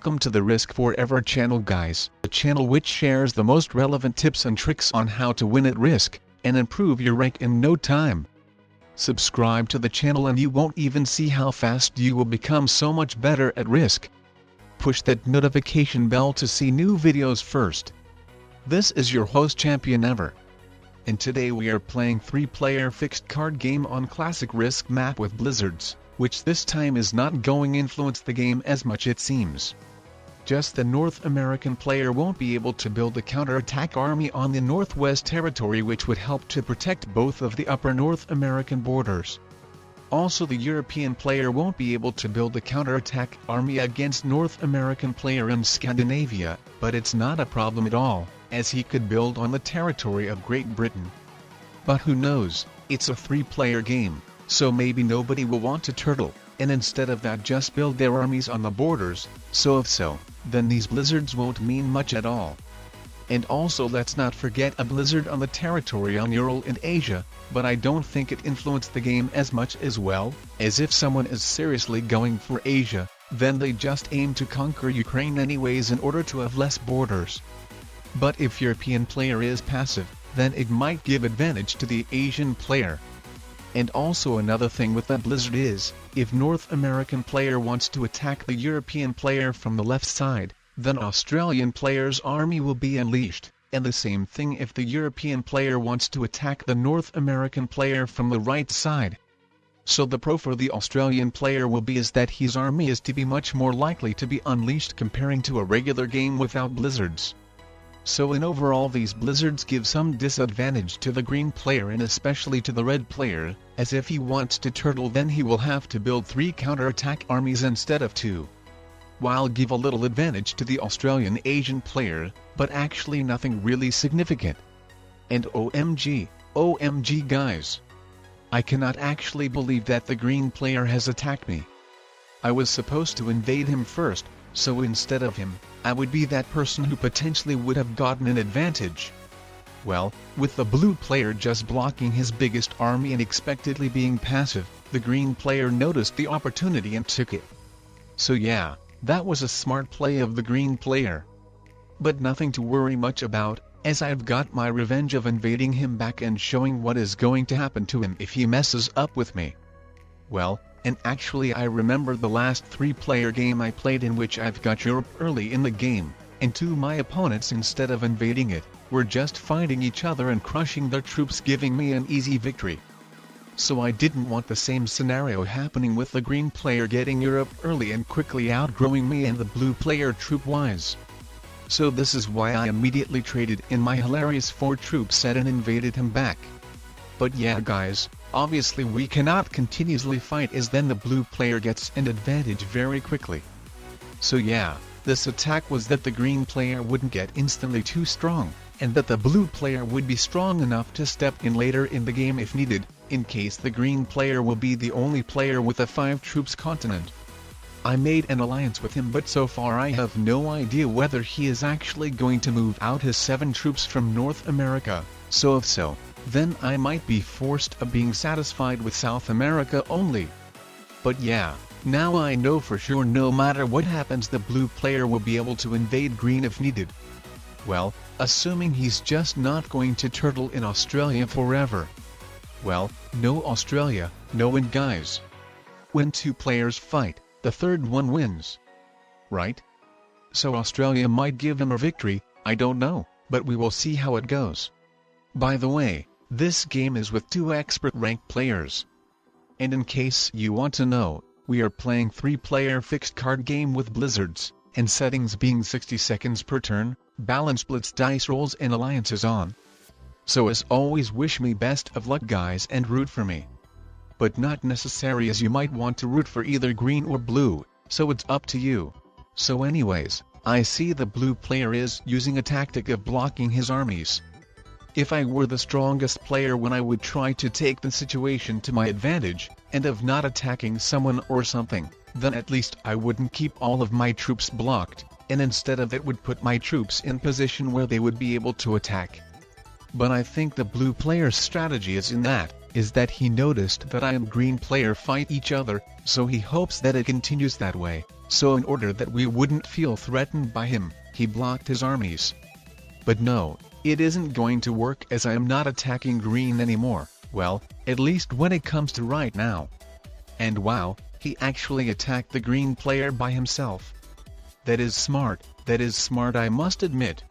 Welcome to the Risk Forever channel, guys, a channel which shares the most relevant tips and tricks on how to win at Risk and improve your rank in no time. Subscribe to the channel and you won't even see how fast you will become so much better at Risk. Push that notification bell to see new videos first. This is your host Champion Ever. And today we are playing 3-player fixed card game on classic Risk map with blizzards, which this time is not going to influence the game as much it seems. Just the North American player won't be able to build a counter-attack army on the Northwest territory, which would help to protect both of the upper North American borders. Also, the European player won't be able to build a counter-attack army against North American player in Scandinavia, but it's not a problem at all, as he could build on the territory of Great Britain. But who knows, it's a 3-player game, so maybe nobody will want to turtle, and instead of that just build their armies on the borders, so if so, then these blizzards won't mean much at all. And also, let's not forget a blizzard on the territory on Ural and Asia, but I don't think it influenced the game as much as well, as if someone is seriously going for Asia, then they just aim to conquer Ukraine anyways in order to have less borders. But if European player is passive, then it might give advantage to the Asian player. And also another thing with that blizzard is, if North American player wants to attack the European player from the left side, then Australian player's army will be unleashed, and the same thing if the European player wants to attack the North American player from the right side. So the pro for the Australian player will be is that his army is to be much more likely to be unleashed comparing to a regular game without blizzards. So in overall, these blizzards give some disadvantage to the green player and especially to the red player, as if he wants to turtle then he will have to build 3 counter-attack armies instead of 2. While give a little advantage to the Australian Asian player, but actually nothing really significant. And OMG guys, I cannot actually believe that the green player has attacked me. I was supposed to invade him first, so instead of him, I would be that person who potentially would have gotten an advantage. Well, with the blue player just blocking his biggest army and expectedly being passive, the green player noticed the opportunity and took it. So yeah, that was a smart play of the green player. But nothing to worry much about, as I've got my revenge of invading him back and showing what is going to happen to him if he messes up with me. Well, and actually I remember the last 3-player game I played in which I've got Europe early in the game, and 2 my opponents instead of invading it, were just fighting each other and crushing their troops, giving me an easy victory. So I didn't want the same scenario happening with the green player getting Europe early and quickly outgrowing me and the blue player troop-wise. So this is why I immediately traded in my hilarious 4 troop set and invaded him back. But yeah guys, obviously we cannot continuously fight as then the blue player gets an advantage very quickly. So yeah, this attack was that the green player wouldn't get instantly too strong, and that the blue player would be strong enough to step in later in the game if needed, in case the green player will be the only player with a 5 troops continent. I made an alliance with him, but so far I have no idea whether he is actually going to move out his 7 troops from North America, so if so, then I might be forced of being satisfied with South America only. But yeah, now I know for sure no matter what happens the blue player will be able to invade green if needed. Well, assuming he's just not going to turtle in Australia forever. Well, no Australia, no win guys. When 2 players fight, the third one wins. Right? So Australia might give him a victory, I don't know, but we will see how it goes. By the way, this game is with 2 expert ranked players. And in case you want to know, we are playing 3-player fixed card game with blizzards, and settings being 60 seconds per turn, balance blitz dice rolls and alliances on. So as always, wish me best of luck guys and root for me. But not necessary, as you might want to root for either green or blue, so it's up to you. So anyways, I see the blue player is using a tactic of blocking his armies. If I were the strongest player, when I would try to take the situation to my advantage, and of not attacking someone or something, then at least I wouldn't keep all of my troops blocked, and instead of it would put my troops in position where they would be able to attack. But I think the blue player's strategy is that he noticed that I and green player fight each other, so he hopes that it continues that way, So in order that we wouldn't feel threatened by him, he blocked his armies. But no, it isn't going to work as I am not attacking green anymore, well, at least when it comes to right now. And wow, he actually attacked the green player by himself. That is smart I must admit.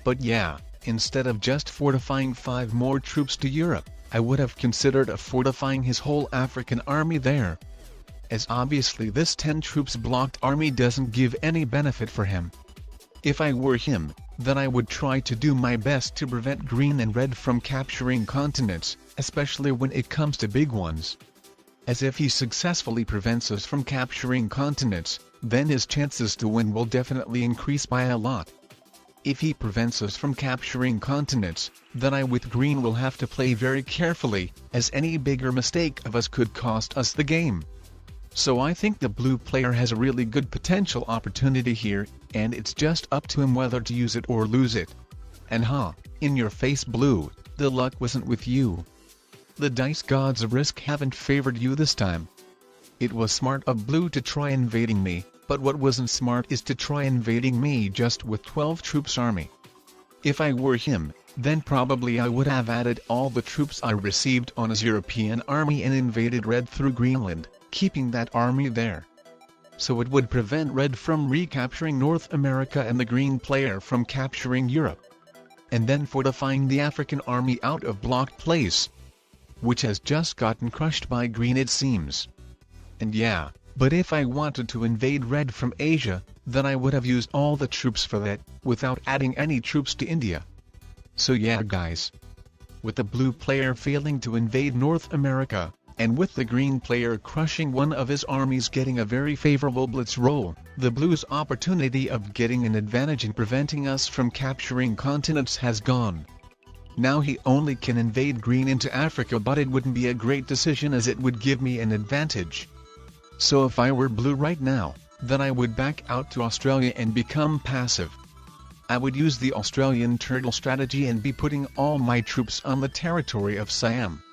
But yeah, instead of just fortifying 5 more troops to Europe, I would have considered fortifying his whole African army there. As obviously this 10 troops blocked army doesn't give any benefit for him. If I were him, then I would try to do my best to prevent green and red from capturing continents, especially when it comes to big ones. As if he successfully prevents us from capturing continents, then his chances to win will definitely increase by a lot. If he prevents us from capturing continents, then I with green will have to play very carefully, as any bigger mistake of us could cost us the game. So I think the blue player has a really good potential opportunity here, and it's just up to him whether to use it or lose it. And in your face blue, the luck wasn't with you. The dice gods of risk haven't favored you this time. It was smart of blue to try invading me, but what wasn't smart is to try invading me just with 12 troops army. If I were him, then probably I would have added all the troops I received on his European army and invaded red through Greenland, keeping that army there. So it would prevent red from recapturing North America and the green player from capturing Europe. And then fortifying the African army out of blocked place, which has just gotten crushed by green it seems. And yeah, but if I wanted to invade red from Asia, then I would have used all the troops for that, without adding any troops to India. So yeah guys. With the blue player failing to invade North America, and with the green player crushing one of his armies getting a very favorable blitz roll, the blue's opportunity of getting an advantage in preventing us from capturing continents has gone. Now he only can invade green into Africa, but it wouldn't be a great decision as it would give me an advantage. So if I were blue right now, then I would back out to Australia and become passive. I would use the Australian turtle strategy and be putting all my troops on the territory of Siam.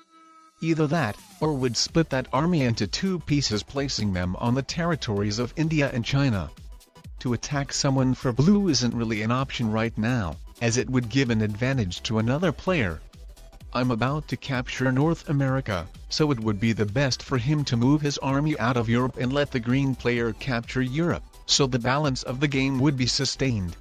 Either that, or would split that army into 2 pieces placing them on the territories of India and China. To attack someone for blue isn't really an option right now, as it would give an advantage to another player. I'm about to capture North America, so it would be the best for him to move his army out of Europe and let the green player capture Europe, so the balance of the game would be sustained.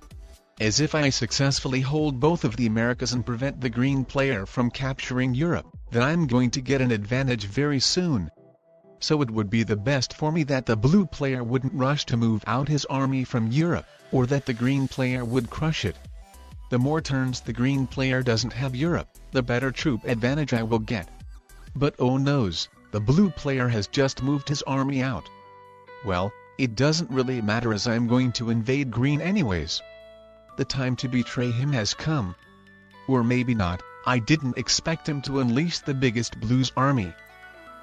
As if I successfully hold both of the Americas and prevent the green player from capturing Europe, then I'm going to get an advantage very soon. So it would be the best for me that the blue player wouldn't rush to move out his army from Europe, or that the green player would crush it. The more turns the green player doesn't have Europe, the better troop advantage I will get. But oh noes, the blue player has just moved his army out. Well, it doesn't really matter as I'm going to invade green anyways. The time to betray him has come. Or maybe not, I didn't expect him to unleash the biggest blues army.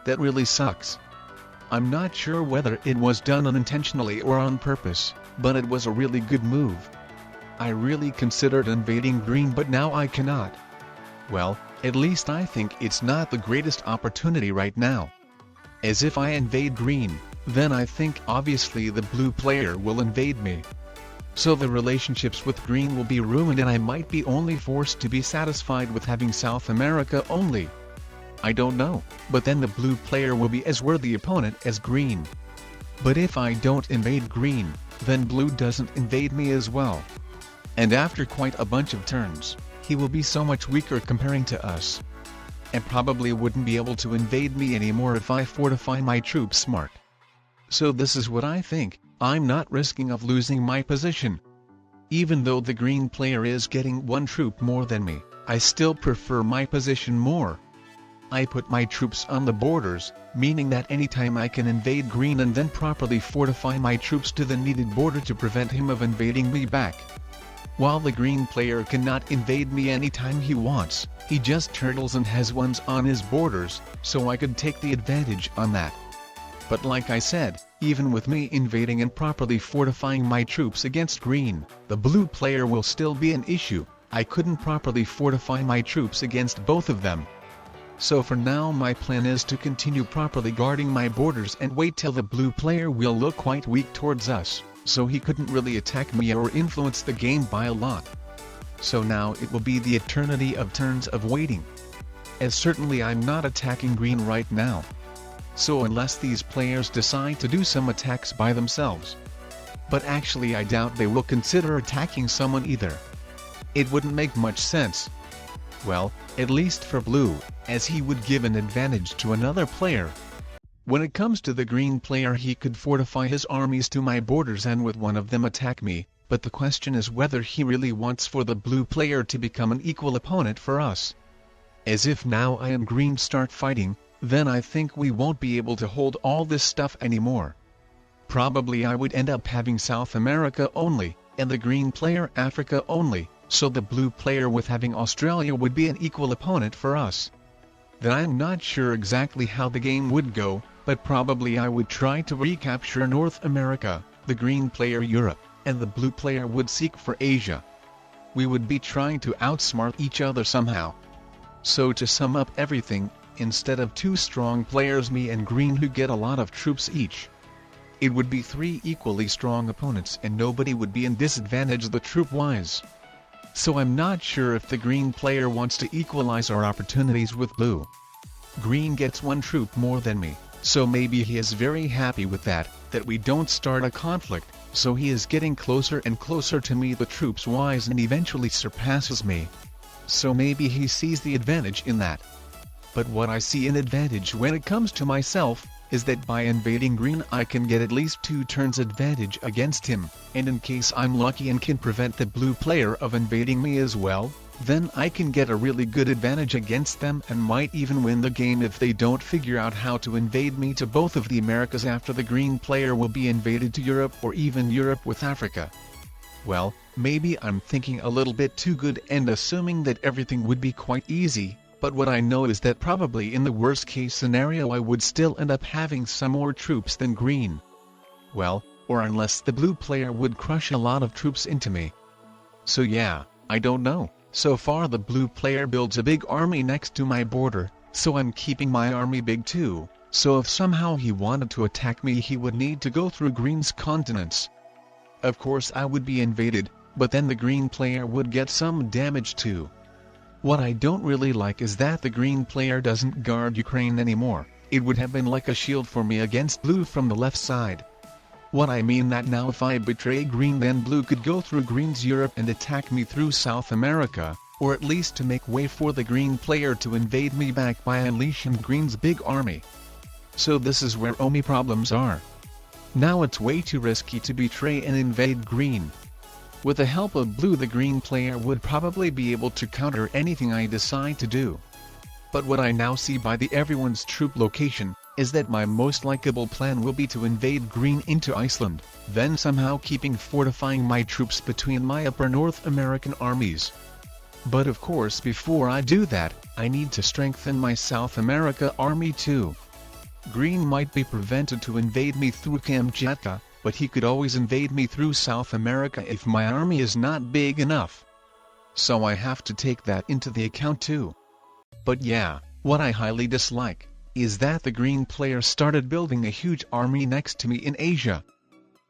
That really sucks. I'm not sure whether it was done unintentionally or on purpose, but it was a really good move. I really considered invading green, but now I cannot. Well, at least I think it's not the greatest opportunity right now. As if I invade green, then I think obviously the blue player will invade me. So the relationships with green will be ruined and I might be only forced to be satisfied with having South America only. I don't know, but then the blue player will be as worthy opponent as green. But if I don't invade green, then blue doesn't invade me as well. And after quite a bunch of turns, he will be so much weaker comparing to us. And probably wouldn't be able to invade me anymore if I fortify my troops smart. So this is what I think, I'm not risking of losing my position. Even though the green player is getting 1 troop more than me, I still prefer my position more. I put my troops on the borders, meaning that anytime I can invade green and then properly fortify my troops to the needed border to prevent him of invading me back. While the green player cannot invade me anytime he wants, he just turtles and has ones on his borders, so I could take the advantage on that. But like I said, even with me invading and properly fortifying my troops against green, the blue player will still be an issue. I couldn't properly fortify my troops against both of them. So for now my plan is to continue properly guarding my borders and wait till the blue player will look quite weak towards us, so he couldn't really attack me or influence the game by a lot. So now it will be the eternity of turns of waiting. As certainly I'm not attacking green right now. So unless these players decide to do some attacks by themselves. But actually I doubt they will consider attacking someone either. It wouldn't make much sense. Well, at least for blue, as he would give an advantage to another player. When it comes to the green player, he could fortify his armies to my borders and with one of them attack me, but the question is whether he really wants for the blue player to become an equal opponent for us. As if now I and green start fighting, then I think we won't be able to hold all this stuff anymore. Probably I would end up having South America only, and the green player Africa only, so the blue player with having Australia would be an equal opponent for us. Then I'm not sure exactly how the game would go, but probably I would try to recapture North America, the green player Europe, and the blue player would seek for Asia. We would be trying to outsmart each other somehow. So to sum up everything, instead of two strong players, me and green who get a lot of troops each, it would be three equally strong opponents and nobody would be in disadvantage the troop-wise. So I'm not sure if the green player wants to equalize our opportunities with blue. Green gets one troop more than me, so maybe he is very happy with that we don't start a conflict, so he is getting closer and closer to me the troops-wise and eventually surpasses me. So maybe he sees the advantage in that. But what I see an advantage when it comes to myself, is that by invading green I can get at least 2 turns advantage against him, and in case I'm lucky and can prevent the blue player of invading me as well, then I can get a really good advantage against them and might even win the game if they don't figure out how to invade me to both of the Americas after the green player will be invaded to Europe or even Europe with Africa. Well, maybe I'm thinking a little bit too good and assuming that everything would be quite easy. But what I know is that probably in the worst case scenario I would still end up having some more troops than green. Well, or unless the blue player would crush a lot of troops into me. So yeah, I don't know. So far the blue player builds a big army next to my border, so I'm keeping my army big too, so if somehow he wanted to attack me he would need to go through green's continents. Of course I would be invaded, but then the green player would get some damage too. What I don't really like is that the green player doesn't guard Ukraine anymore. It would have been like a shield for me against blue from the left side. What I mean that now if I betray green then blue could go through green's Europe and attack me through South America, or at least to make way for the green player to invade me back by unleashing green's big army. So this is where only problems are. Now it's way too risky to betray and invade green. With the help of blue the green player would probably be able to counter anything I decide to do. But what I now see by the everyone's troop location, is that my most likable plan will be to invade green into Iceland, then somehow keeping fortifying my troops between my upper North American armies. But of course before I do that, I need to strengthen my South America army too. Green might be prevented to invade me through Kamchatka, but he could always invade me through South America if my army is not big enough. So I have to take that into the account too. But yeah, what I highly dislike, is that the green player started building a huge army next to me in Asia.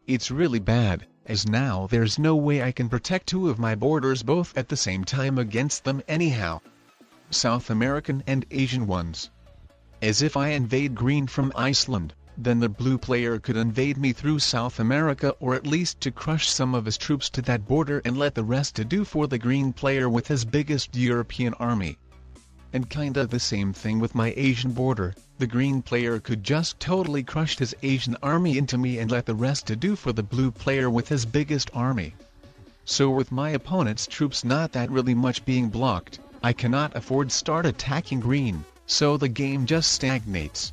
It's really bad, as now there's no way I can protect 2 of my borders both at the same time against them anyhow. South American and Asian ones. As if I invade green from Iceland, then the blue player could invade me through South America or at least to crush some of his troops to that border and let the rest to do for the green player with his biggest European army. And kinda the same thing with my Asian border, the green player could just totally crush his Asian army into me and let the rest to do for the blue player with his biggest army. So with my opponent's troops not that really much being blocked, I cannot afford start attacking green, so the game just stagnates.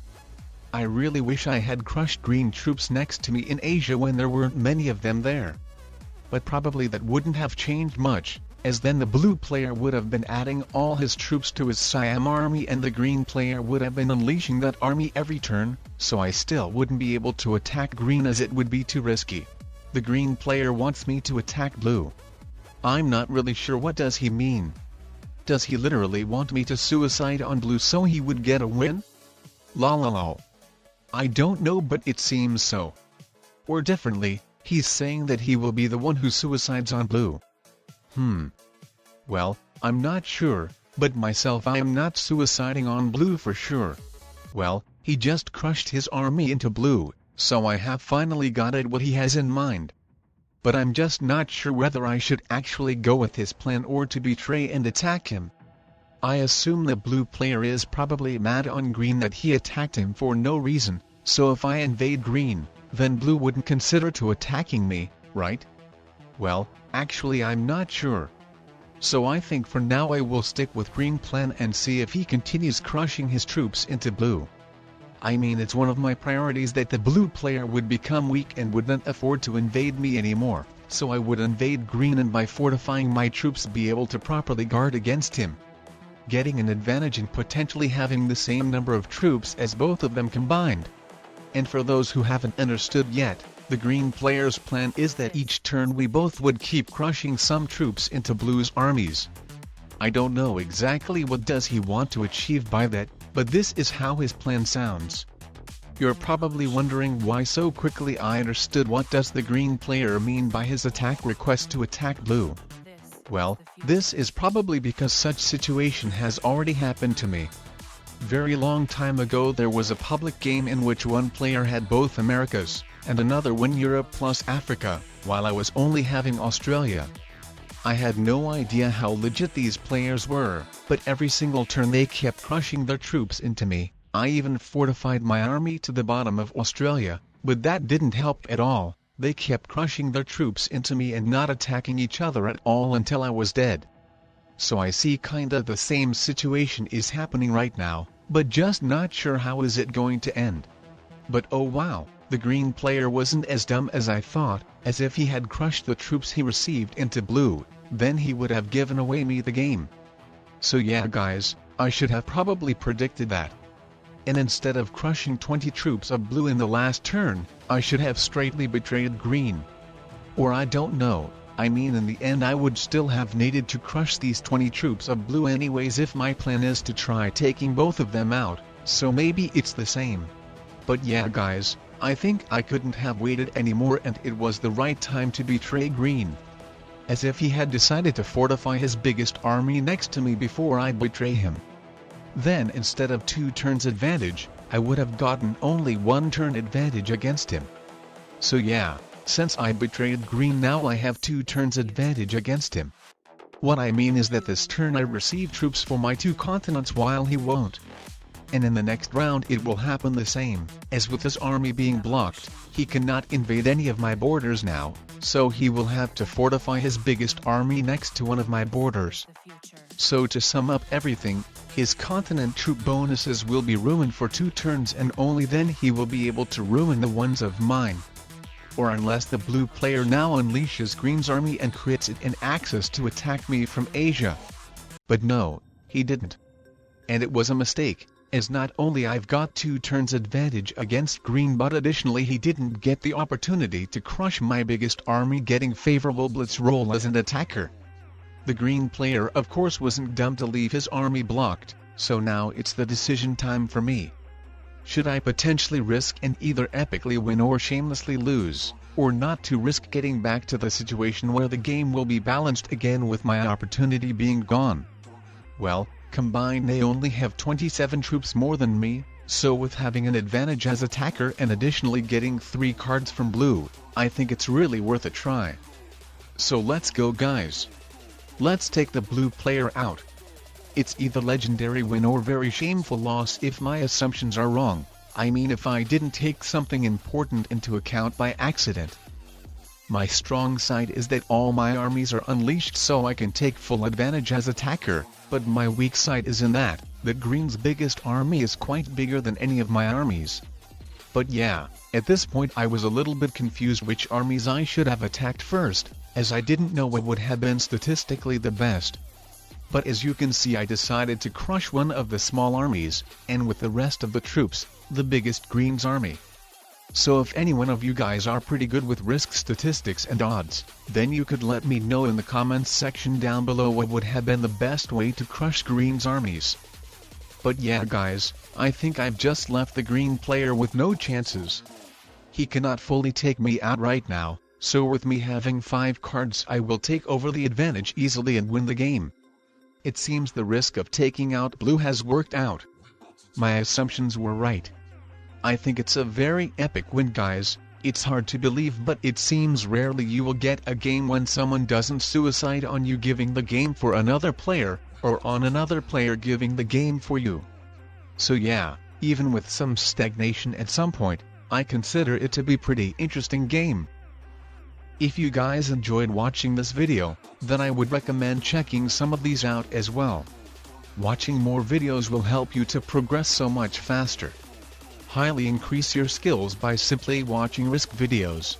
I really wish I had crushed green troops next to me in Asia when there weren't many of them there. But probably that wouldn't have changed much, as then the blue player would have been adding all his troops to his Siam army and the green player would have been unleashing that army every turn, so I still wouldn't be able to attack green as it would be too risky. The green player wants me to attack blue. I'm not really sure what does he mean. Does he literally want me to suicide on blue so he would get a win? La la la. I don't know, but it seems so. Or differently, he's saying that he will be the one who suicides on blue. Well, I'm not sure, but myself I am not suiciding on blue for sure. Well, he just crushed his army into blue, so I have finally got it what he has in mind. But I'm just not sure whether I should actually go with his plan or to betray and attack him. I assume the blue player is probably mad on green that he attacked him for no reason, so if I invade green, then blue wouldn't consider to attacking me, right? Well, actually I'm not sure. So I think for now I will stick with green plan and see if he continues crushing his troops into blue. I mean, it's one of my priorities that the blue player would become weak and would not afford to invade me anymore, so I would invade green and by fortifying my troops be able to properly guard against him, getting an advantage and potentially having the same number of troops as both of them combined. And for those who haven't understood yet, the green player's plan is that each turn we both would keep crushing some troops into blue's armies. I don't know exactly what does he want to achieve by that, but this is how his plan sounds. You're probably wondering why so quickly I understood what does the green player mean by his attack request to attack blue. Well, this is probably because such situation has already happened to me. Very long time ago there was a public game in which one player had both Americas, and another one Europe plus Africa, while I was only having Australia. I had no idea how legit these players were, but every single turn they kept crushing their troops into me. I even fortified my army to the bottom of Australia, but that didn't help at all. They kept crushing their troops into me and not attacking each other at all until I was dead. So I see kinda the same situation is happening right now, but just not sure how is it going to end. But oh wow, the green player wasn't as dumb as I thought, as if he had crushed the troops he received into blue, then he would have given away me the game. So yeah guys, I should have probably predicted that. And instead of crushing 20 troops of blue in the last turn, I should have straightly betrayed green. Or I don't know, I mean in the end I would still have needed to crush these 20 troops of blue anyways if my plan is to try taking both of them out, so maybe it's the same. But yeah guys, I think I couldn't have waited anymore and it was the right time to betray green. As if he had decided to fortify his biggest army next to me before I betray him. Then instead of 2 turns advantage, I would have gotten only 1 turn advantage against him. So yeah, since I betrayed green now I have 2 turns advantage against him. What I mean is that this turn I receive troops for my 2 continents while he won't. And in the next round it will happen the same, as with his army being blocked, he cannot invade any of my borders now, so he will have to fortify his biggest army next to one of my borders. So to sum up everything, his continent troop bonuses will be ruined for 2 turns and only then he will be able to ruin the ones of mine. Or unless the blue player now unleashes green's army and creates it an access to attack me from Asia. But no, he didn't. And it was a mistake, as not only I've got 2 turns advantage against green but additionally he didn't get the opportunity to crush my biggest army getting favorable blitz roll as an attacker. The green player of course wasn't dumb to leave his army blocked, so now it's the decision time for me. Should I potentially risk and either epically win or shamelessly lose, or not to risk getting back to the situation where the game will be balanced again with my opportunity being gone? Well, combined they only have 27 troops more than me, so with having an advantage as attacker and additionally getting 3 cards from blue, I think it's really worth a try. So let's go guys. Let's take the blue player out. It's either legendary win or very shameful loss if my assumptions are wrong, I mean if I didn't take something important into account by accident. My strong side is that all my armies are unleashed so I can take full advantage as attacker, but my weak side is in that green's biggest army is quite bigger than any of my armies. But yeah, at this point I was a little bit confused which armies I should have attacked first, as I didn't know what would have been statistically the best. But as you can see I decided to crush one of the small armies, and with the rest of the troops, the biggest green's army. So if any one of you guys are pretty good with risk statistics and odds, then you could let me know in the comments section down below what would have been the best way to crush Green's armies. But yeah guys, I think I've just left the Green player with no chances. He cannot fully take me out right now, so with me having 5 cards I will take over the advantage easily and win the game. It seems the risk of taking out blue has worked out. My assumptions were right. I think it's a very epic win guys. It's hard to believe but it seems rarely you will get a game when someone doesn't suicide on you giving the game for another player, or on another player giving the game for you. So yeah, even with some stagnation at some point, I consider it to be pretty interesting game. If you guys enjoyed watching this video, then I would recommend checking some of these out as well. Watching more videos will help you to progress so much faster. Highly increase your skills by simply watching Risk videos.